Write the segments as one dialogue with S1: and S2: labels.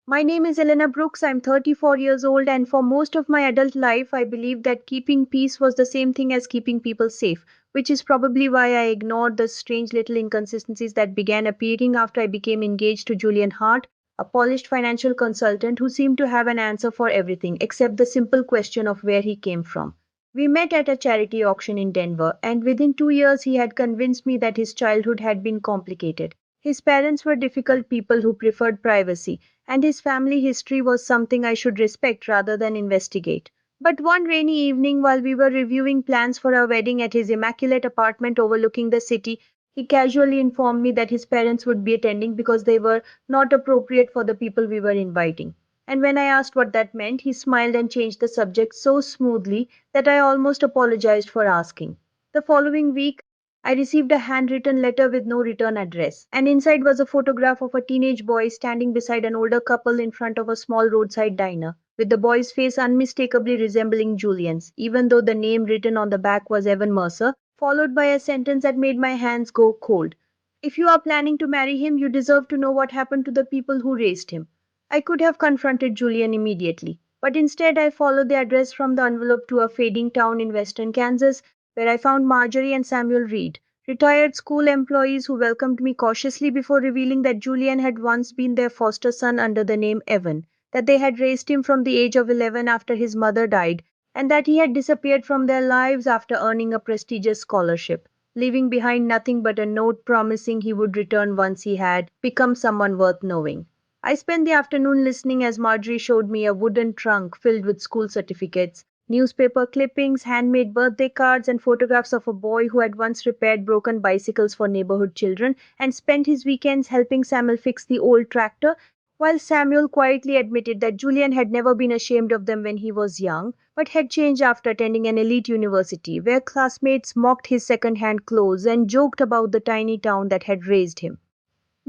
S1: My name is Elena Brooks. I'm 34 years old, and for most of my adult life, I believed that keeping peace was the same thing as keeping people safe, which is probably why I ignored the strange little inconsistencies that began appearing after I became engaged to Julian Hart, a polished financial consultant who seemed to have an answer for everything except the simple question of where he came from. We met at a charity auction in Denver, and within 2 years, he had convinced me that his childhood had been complicated. His parents were difficult people who preferred privacy, and his family history was something I should respect rather than investigate. But one rainy evening, while we were reviewing plans for our wedding at his immaculate apartment overlooking the city, he casually informed me that his parents would be attending because they were not appropriate for the people we were inviting. And when I asked what that meant, he smiled and changed the subject so smoothly that I almost apologized for asking. The following week, I received a handwritten letter with no return address, and inside was a photograph of a teenage boy standing beside an older couple in front of a small roadside diner, with the boy's face unmistakably resembling Julian's, even though the name written on the back was Evan Mercer, followed by a sentence that made my hands go cold. If you are planning to marry him, you deserve to know what happened to the people who raised him. I could have confronted Julian immediately, but instead I followed the address from the envelope to a fading town in western Kansas where I found Marjorie and Samuel Reed, retired school employees who welcomed me cautiously before revealing that Julian had once been their foster son under the name Evan, that they had raised him from the age of 11 after his mother died, and that he had disappeared from their lives after earning a prestigious scholarship, leaving behind nothing but a note promising he would return once he had become someone worth knowing. I spent the afternoon listening as Marjorie showed me a wooden trunk filled with school certificates, newspaper clippings, handmade birthday cards, and photographs of a boy who had once repaired broken bicycles for neighborhood children and spent his weekends helping Samuel fix the old tractor, while Samuel quietly admitted that Julian had never been ashamed of them when he was young, but had changed after attending an elite university where classmates mocked his second-hand clothes and joked about the tiny town that had raised him.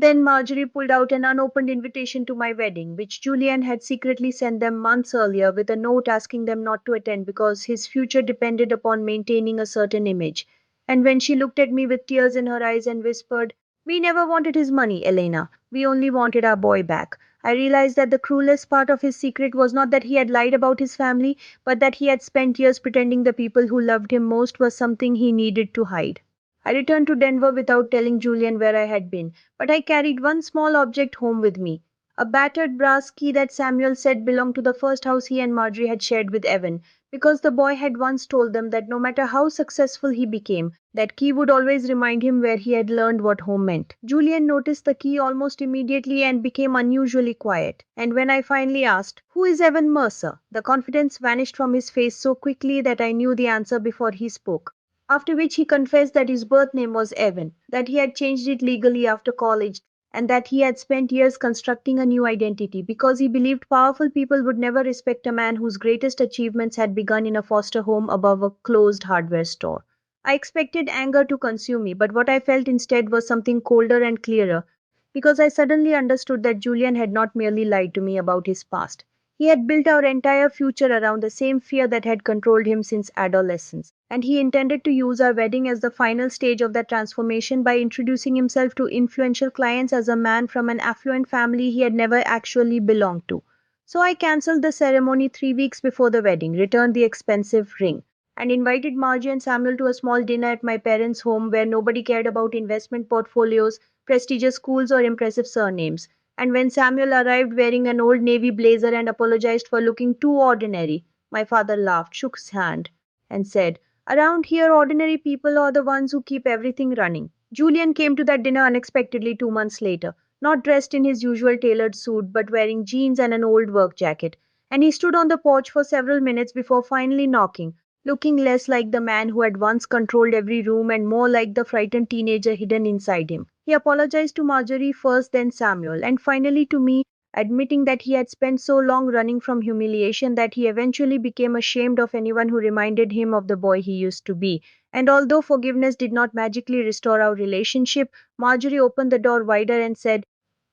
S1: Then Marjorie pulled out an unopened invitation to my wedding, which Julian had secretly sent them months earlier with a note asking them not to attend because his future depended upon maintaining a certain image. And when she looked at me with tears in her eyes and whispered, "We never wanted his money, Elena. We only wanted our boy back," I realized that the cruelest part of his secret was not that he had lied about his family, but that he had spent years pretending the people who loved him most was something he needed to hide. I returned to Denver without telling Julian where I had been, but I carried one small object home with me, a battered brass key that Samuel said belonged to the first house he and Marjorie had shared with Evan, because the boy had once told them that no matter how successful he became, that key would always remind him where he had learned what home meant. Julian noticed the key almost immediately and became unusually quiet. And when I finally asked, "Who is Evan Mercer?" the confidence vanished from his face so quickly that I knew the answer before he spoke. After which he confessed that his birth name was Evan, that he had changed it legally after college, and that he had spent years constructing a new identity because he believed powerful people would never respect a man whose greatest achievements had begun in a foster home above a closed hardware store. I expected anger to consume me, but what I felt instead was something colder and clearer, because I suddenly understood that Julian had not merely lied to me about his past. He had built our entire future around the same fear that had controlled him since adolescence, and he intended to use our wedding as the final stage of that transformation by introducing himself to influential clients as a man from an affluent family he had never actually belonged to. So I cancelled the ceremony 3 weeks before the wedding, returned the expensive ring, and invited Margie and Samuel to a small dinner at my parents' home where nobody cared about investment portfolios, prestigious schools, or impressive surnames. And when Samuel arrived wearing an old navy blazer and apologized for looking too ordinary, my father laughed, shook his hand, and said, "Around here, ordinary people are the ones who keep everything running." Julian came to that dinner unexpectedly 2 months later, not dressed in his usual tailored suit, but wearing jeans and an old work jacket. And he stood on the porch for several minutes before finally knocking, looking less like the man who had once controlled every room and more like the frightened teenager hidden inside him. He apologized to Marjorie first, then Samuel, and finally to me, admitting that he had spent so long running from humiliation that he eventually became ashamed of anyone who reminded him of the boy he used to be. And although forgiveness did not magically restore our relationship, Marjorie opened the door wider and said,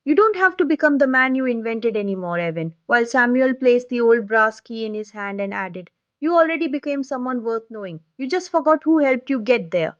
S1: "You don't have to become the man you invented anymore, Evan," while Samuel placed the old brass key in his hand and added, "You already became someone worth knowing. You just forgot who helped you get there."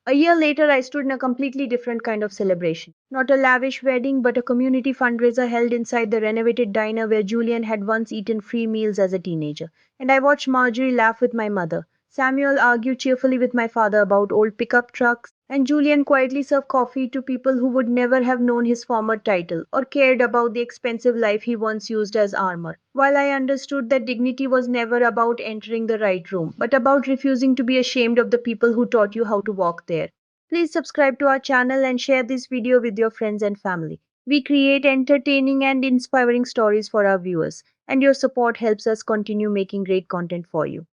S1: A year later, I stood in a completely different kind of celebration. Not a lavish wedding, but a community fundraiser held inside the renovated diner where Julian had once eaten free meals as a teenager. And I watched Marjorie laugh with my mother, Samuel argue cheerfully with my father about old pickup trucks, and Julian quietly serve coffee to people who would never have known his former title or cared about the expensive life he once used as armor. While I understood that dignity was never about entering the right room, but about refusing to be ashamed of the people who taught you how to walk there. Please subscribe to our channel and share this video with your friends and family. We create entertaining and inspiring stories for our viewers, and your support helps us continue making great content for you.